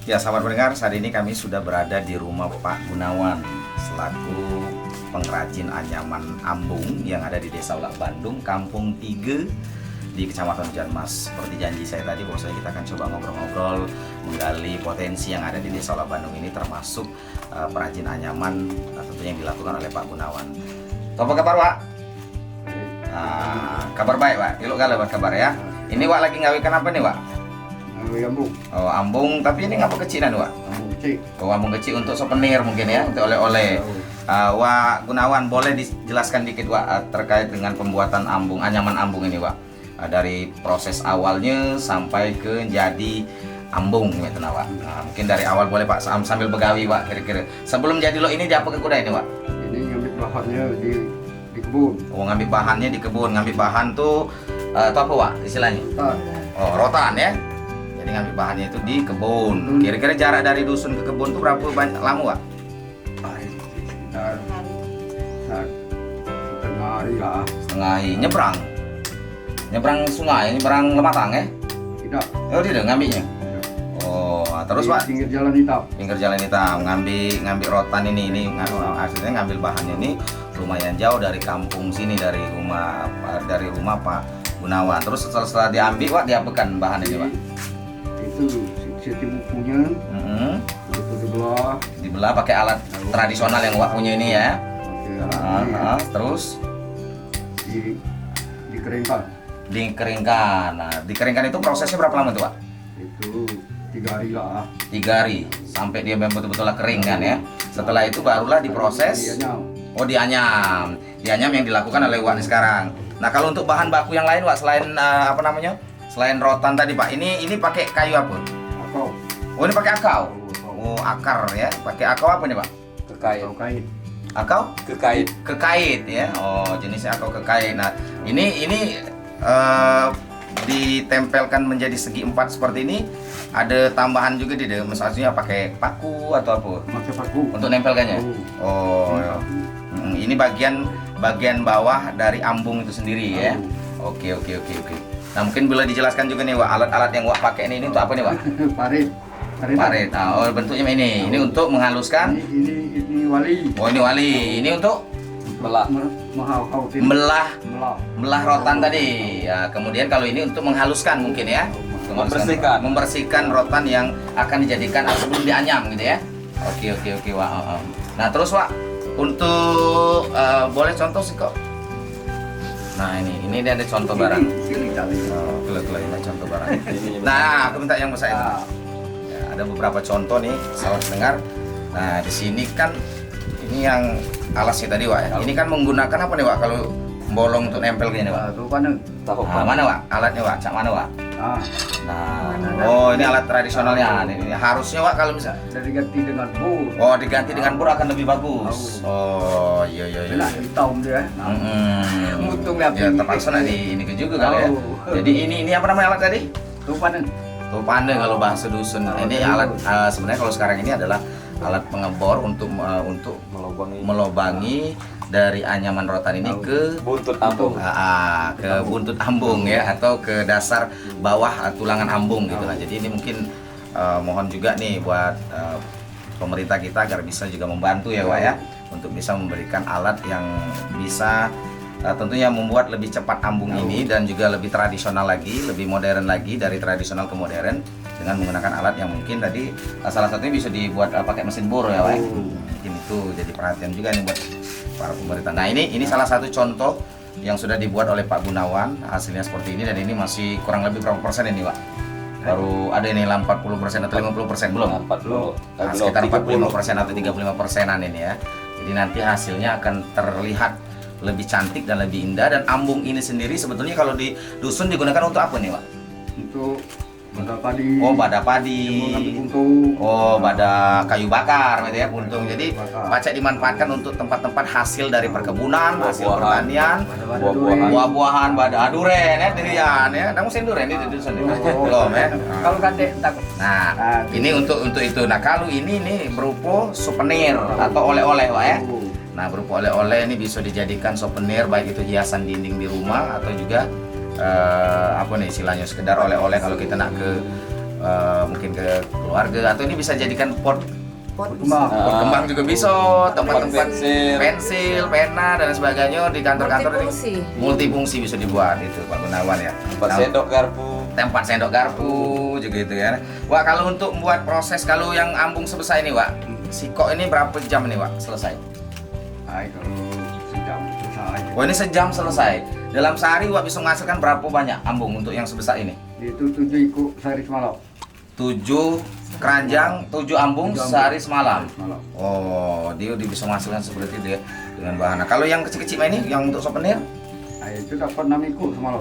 Ya, sahabat pendengar, saat ini kami sudah berada di rumah Pak Gunawan selaku pengrajin anyaman ambung yang ada di Desa Ulak Bandung, Kampung 3 di Kecamatan Hujanmas. Seperti janji saya tadi, bahwasanya kita akan coba ngobrol-ngobrol menggali potensi yang ada di Desa Ulak Bandung ini, termasuk perajin anyaman tentunya yang dilakukan oleh Pak Gunawan. Apa kabar, Pak? Kabar baik, Pak. Ilok kali Pak kabar ya. Ini Pak lagi ngawikan apa nih, Pak? Ambung. Oh, ambung, tapi ini ngapa kecilan, Pak? Ambung kecil. Oh, ambung kecil untuk souvenir mungkin ya, untuk oleh-oleh. Wak Gunawan, boleh dijelaskan dikit, Wak, terkait dengan pembuatan ambung, anyaman ambung ini, Wak? Dari proses awalnya sampai ke jadi ambung gitu, Wak. Nah, mungkin dari awal boleh, Pak, sambil begawi, Wak, kira-kira. Sebelum jadi lo ini diapa ke kuda ini, Wak? Ini ngambil bahannya di kebun. Oh, ngambil bahannya di kebun. Ngambil bahan tuh itu apa, Wak, istilahnya? Oh, rotan ya. Jadi ngambil bahannya itu di kebun. Kira-kira jarak dari dusun ke kebun tuh berapa banyak lama, Wak? Sekitar setengah hari lah. Setengah hari. Nyebrang sungai, nyebrang Lematang ya? Tidak. Oh, tidak ngambilnya. Oh, terus, Di Pak? pinggir jalan hitam. Pinggir jalan hitam, ngambil rotan ini akhirnya ngambil bahannya ini lumayan jauh dari kampung sini, dari rumah Pak Gunawan. Terus setelah diambil, Pak, diapakan bahan ini, Pak? Itu setiap bukunya itu Dibelah pakai alat tradisional yang Wak punya ini ya. pakai alat ini, Terus dikeringkan. dikeringkan. Nah, dikeringkan itu prosesnya berapa lama tuh, Pak? Itu 3 hari lah. 3 hari sampai dia betul-betul kering kan ya. Setelah itu barulah diproses. Oh, dianyam yang dilakukan oleh Wak sekarang. Nah, kalau untuk bahan baku yang lain, Wak, selain selain rotan tadi, Pak, ini pakai kayu apa? Akau. Oh, ini pakai akau. Oh, akar ya. Pakai akau apa nih, Pak? Kekait. Akau? Kekait. Kekait ya. Oh, jenisnya akau kekait. Nah, ini ditempelkan menjadi segi 4 seperti ini. Ada tambahan juga di dalam, maksudnya pakai paku atau apa? Pakai paku. Untuk nempelkannya. Oh, ini bagian bawah dari ambung itu sendiri ya. Oke. Nah, mungkin boleh dijelaskan juga nih, Wak, alat-alat yang Wak pakai ini untuk apa nih, Wak? Parit. Nah, oh, bentuknya ini. Ini untuk menghaluskan. Ini wali. Oh, ini wali. Ini untuk melah rotan tadi. Ya, kemudian kalau ini untuk menghaluskan mungkin ya. Membersihkan rotan yang akan dijadikan sebelum dianyam gitu ya. Oke, Wak. Nah, terus, Wak, untuk boleh contoh sih kok. Nah, ini ada contoh barang. Sini kali. Ini contoh barang. Nah, aku minta yang besar itu. Ya, ada beberapa contoh nih, sahabat pendengar. Nah, di sini kan ini yang alasnya tadi, Wak. Ini kan menggunakan apa nih, Wak, kalau bolong untuk nempel gini, Wak? Mana, Wak? Alatnya, Wak? Cak mana, Wak? Nah, oh, ini alat tradisionalnya. Ini harusnya, Wak, kalau misalnya diganti dengan bur. Oh, diganti dengan bur akan lebih bagus. Oh, iya. Kena hitam dia. Untung Ya, terpaksa nanti ini juga kali ya. Jadi ini apa namanya alat tadi? Tupane kalau bahasa dusun. Ini alat sebenarnya kalau sekarang ini adalah alat pengebor untuk melobangi dari anyaman rotan ini ke buntut ambung. Ke buntut ambung ya, atau ke dasar bawah tulangan ambung gitu lah. Jadi ini mungkin mohon juga nih buat pemerintah kita agar bisa juga membantu ya, Wak, ya, untuk bisa memberikan alat yang bisa tentunya membuat lebih cepat ambung ini dan juga lebih tradisional lagi, lebih modern lagi, dari tradisional ke modern dengan menggunakan alat yang mungkin tadi salah satunya bisa dibuat pakai mesin bor ya, Wak. Mungkin itu jadi perhatian juga nih buat para pemerintah. Nah, ini salah satu contoh yang sudah dibuat oleh Pak Gunawan, hasilnya seperti ini, dan ini masih kurang lebih berapa persen ini, Pak? Baru ada ini 40% atau 50% belum? 40. Sekitar 45% atau 35%-an ini ya. Jadi nanti hasilnya akan terlihat lebih cantik dan lebih indah. Dan ambung ini sendiri sebetulnya kalau di dusun digunakan untuk apa nih, Pak? Untuk bada padi. Oh, bada padi. Oh, bada kayu bakar gitu ya, puntung. Jadi pacak dimanfaatkan untuk tempat-tempat hasil dari perkebunan, hasil pertanian, buah-buahan, bada duren ya, dirian ya. Ada musim duren di dusun belum ya? Kalau gandeng takut. Nah, ini untuk itu. Nah, kalau ini nih berupa souvenir atau oleh-oleh, Pak ya. Nah, berupa oleh-oleh ini bisa dijadikan souvenir, baik itu hiasan dinding di rumah atau juga apa nih istilahnya, sekedar oleh-oleh kalau kita nak ke mungkin ke keluarga, atau ini bisa jadikan pot Kembang. kembang juga bisa, tempat-tempat pensil. pensil, pena dan sebagainya di kantor-kantor ini Multifungsi. multifungsi bisa dibuat itu Pak Gunawan ya. Tempat Nah, sendok garpu. tempat sendok garpu juga itu ya. Wah, kalau untuk membuat proses kalau yang ambung sebesar ini, Wak, sikok ini berapa jam nih, Wak, selesai? Ay, kalau sejam selesai. Wah, ini sejam selesai. Dalam sehari Wak bisa menghasilkan berapa banyak ambung untuk yang sebesar ini? Itu 7 ikut sehari semalam. 7 keranjang, 7 ambung 7 ambung. sehari semalam. Semalam. Oh, dia bisa menghasilkan seperti itu ya dengan bahan. Nah, kalau yang kecil-kecil ini yang untuk souvenir? Ay, itu dapat 6 ikut semalam.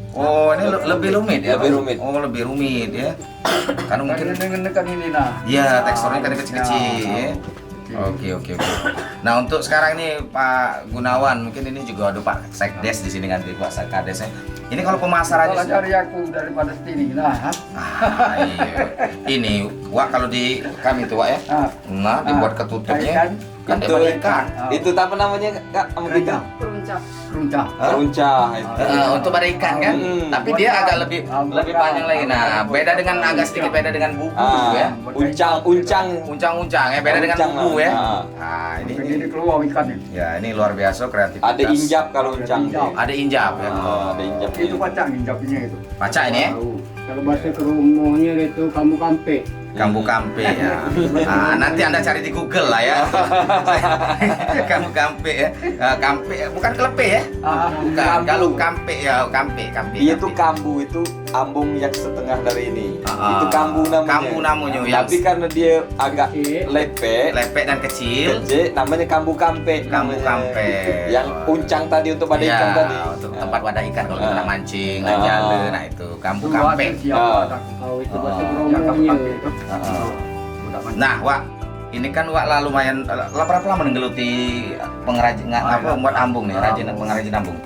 Oh, ini lebih rumit ya? Lebih Pak? rumit. Oh, lebih rumit ya. Karena mungkin Dengan dekat ini nah. iya, teksturnya kan kecil-kecil Ya, ya. Oke. Nah, untuk sekarang ini Pak Gunawan, mungkin ini juga ada Pak Sekdes di sini nanti Pak Sekadesnya. Ini kalau pemasarannya Kalau cari aku daripada sini nah. iya. Ini Wak kalau di kami itu Wak ya. Ah. Nah, dibuat ketutupnya kan Itu dapat ikan. Itu apa namanya Kak? Sama kita? Peruncak. Keruncah. Runcah itu. Untuk pada ikan kan, tapi dia agak lebih panjang lagi. Nah, beda dengan agak sedikit beda dengan bubu ya. Uncang. Uncang-uncang ya, beda dengan Uncang, bubu ya. nah. Nah, Ini keluar ikannya. ya ini luar biasa kreativitas. Ada injap kalau uncang. Injap. Ada injap ya. Ada injap. Itu pacang injapnya itu. Paca ini ya. Kalau bahasa kerumuhnya itu kamu kampe. Kambu kampe ya. Nah, nanti Anda cari di Google lah ya. Kambu kampe ya. Kampe bukan kelepe ya. Bukan. Kalau kampe ya kampe. Dia tuh kambu itu ambung yang setengah dari ini. Itu kambu namanya. Kambu namanya yang Tapi karena dia agak lepek, lepek dan kecil. kecil, namanya kambu kampe. Kambu namanya. kampe. Yang uncang tadi untuk pada Ya, ikan tadi. untuk tempat wadah ikan kalau kita Ah. nak mancing, Ah. jale, nah itu kambu Dua kampe. ada siapa Ah. ada. Kalau itu bahasa Yang kerumuhnya. kampe itu. Ah. Udah mancing. Nah, Wak, ini kan Wak lah lumayan berapa lama menggeluti pengrajin apa membuat ambung nih, pengrajin ambung.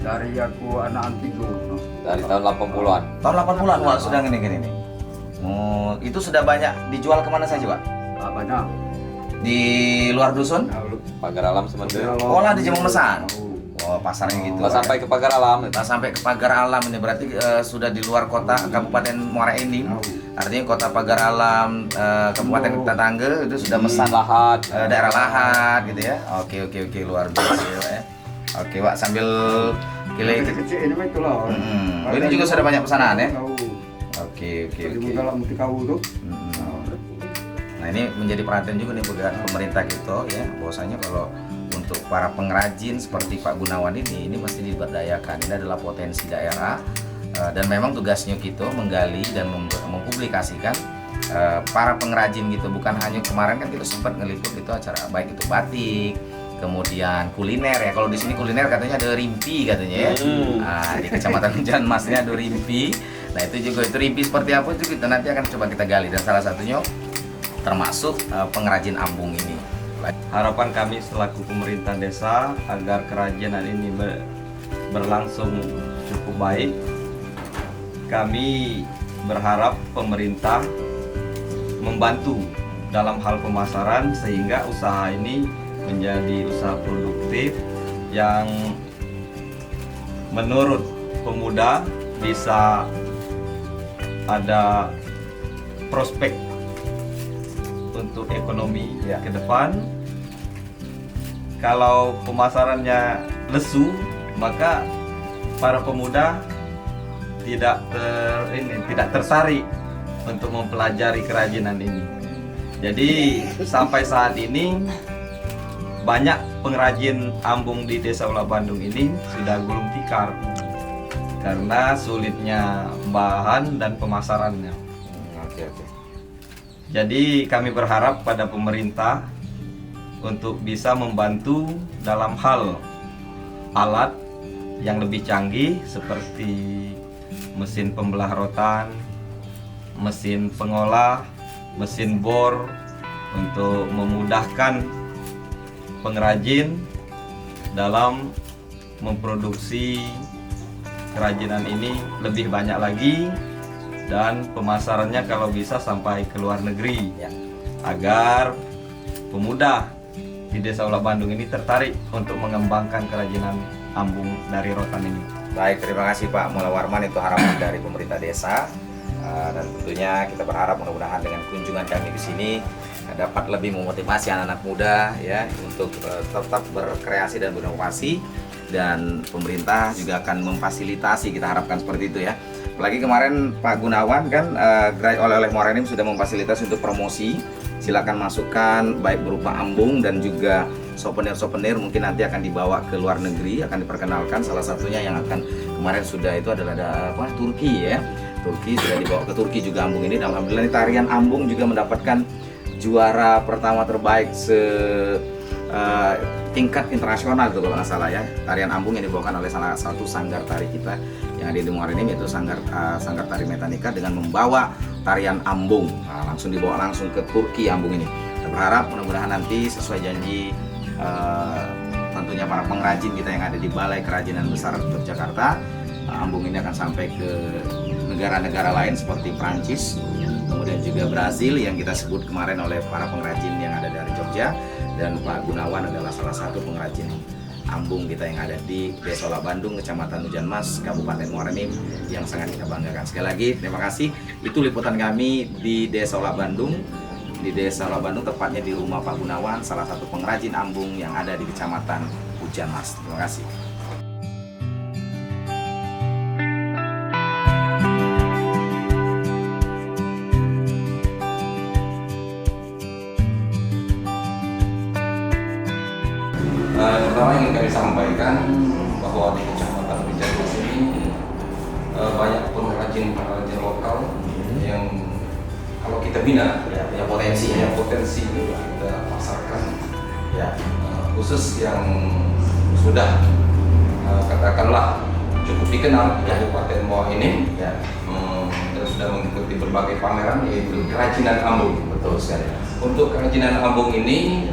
Dari aku anak antigo. Dari tahun 80-an. Tahun 80-an Wak sudah gini nih. Oh, itu sudah banyak dijual kemana saja, Wak? Banyak. Di luar dusun? Pagar alam sementara. Oh, lah di Jemong Mesan. Oh, pasarnya gitu. Nggak sampai ke pagar alam. Nah, sampai ke Pagar Alam ini berarti sudah di luar kota Kabupaten Muara Enim. Artinya kota Pagar Alam, Kabupaten tetangga itu sudah mesan Lahat. daerah Lahat gitu ya. Oke luar biasa ya, Wak, ya. Oke, Wak, sambil kile. Kecil ini mah itulah. Ini juga sudah banyak pesanan ya. Tahu. Oke. Di dalam muti kau tuh. Nah, ini menjadi perhatian juga nih buat pemerintah gitu ya, bahwasanya kalau untuk para pengrajin seperti Pak Gunawan ini mesti diberdayakan. Ini adalah potensi daerah dan memang tugasnya kita menggali dan mempublikasikan para pengrajin gitu. Bukan hanya kemarin kan kita sempat ngeliput itu acara baik itu batik, kemudian kuliner ya. Kalau di sini kuliner katanya ada rimpi katanya ya. Nah, di Kecamatan Hujan Masnya ada rimpi. Nah, itu juga itu rimpi seperti apa itu kita nanti akan coba kita gali, dan salah satunya termasuk pengrajin ambung ini. Harapan kami selaku pemerintah desa agar kerajinan ini berlangsung cukup baik. Kami berharap pemerintah membantu dalam hal pemasaran sehingga usaha ini menjadi usaha produktif yang menurut pemuda bisa ada prospek untuk ekonomi ke depan. Kalau pemasarannya lesu, maka para pemuda tidak tertarik untuk mempelajari kerajinan ini. Jadi sampai saat ini banyak pengrajin ambung di Desa Ula Bandung ini sudah gulung tikar karena sulitnya bahan dan pemasarannya. Oke. Jadi kami berharap pada pemerintah untuk bisa membantu dalam hal alat yang lebih canggih seperti mesin pembelah rotan, mesin pengolah, mesin bor untuk memudahkan pengrajin dalam memproduksi kerajinan ini lebih banyak lagi, dan pemasarannya kalau bisa sampai ke luar negeri Ya. agar pemuda di Desa Ula Bandung ini tertarik untuk mengembangkan kerajinan ambung dari rotan ini. Baik, terima kasih Pak Mula Warman, itu harapan dari pemerintah desa. Dan tentunya kita berharap mudah-mudahan dengan kunjungan kami ke sini dapat lebih memotivasi anak-anak muda ya untuk tetap berkreasi dan berinovasi, dan pemerintah juga akan memfasilitasi, kita harapkan seperti itu ya. Apalagi kemarin Pak Gunawan kan Gerai Oleh-oleh Muara Enim sudah memfasilitasi untuk promosi. Silakan masukkan baik berupa ambung dan juga souvenir-souvenir, mungkin nanti akan dibawa ke luar negeri, akan diperkenalkan. Salah satunya yang akan kemarin sudah itu adalah Turki ya. Turki sudah dibawa ke Turki juga ambung ini. Dan alhamdulillah ini tarian ambung juga mendapatkan juara pertama terbaik tingkat internasional itu kalau nggak salah ya. Tarian ambung yang dibawakan oleh salah satu sanggar tari kita yang ada di Muara Enim, yaitu sanggar tari Metanika dengan membawa tarian ambung. Nah, langsung dibawa langsung ke Turki ambung ini. Kita berharap mudah-mudahan nanti sesuai janji tentunya para pengrajin kita yang ada di Balai Kerajinan Besar Yogyakarta, ambung ini akan sampai ke negara-negara lain seperti Prancis, kemudian juga Brasil yang kita sebut kemarin oleh para pengrajin yang ada dari Jogja. Dan Pak Gunawan adalah salah satu pengrajin ambung kita yang ada di Desa Olah Bandung, Kecamatan Hujan Mas, Kabupaten Muara Enim, yang sangat kita banggakan. Sekali lagi terima kasih. Itu liputan kami di Desa Olah Bandung. Di Desa Olah Bandung, tepatnya di rumah Pak Gunawan, salah satu pengrajin ambung yang ada di Kecamatan Hujan Mas. Terima kasih. Pertama ingin kami sampaikan bahwa di Kecamatan Hujan Mas ini banyak pengrajin lokal yang kalau kita bina punya potensi untuk kita pasarkan ya, khusus yang sudah katakanlah cukup dikenal di Kabupaten Muara Enim dan sudah mengikuti berbagai pameran, yaitu kerajinan ambung. Betul sekali. Untuk kerajinan ambung ini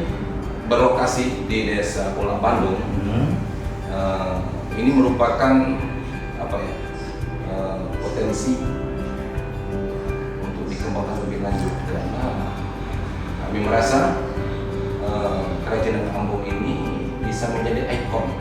berlokasi di Desa Olah Bandung. Ini merupakan potensi untuk dikembangkan lebih lanjut, karena kami merasa kerajinan ambung ini bisa menjadi ikon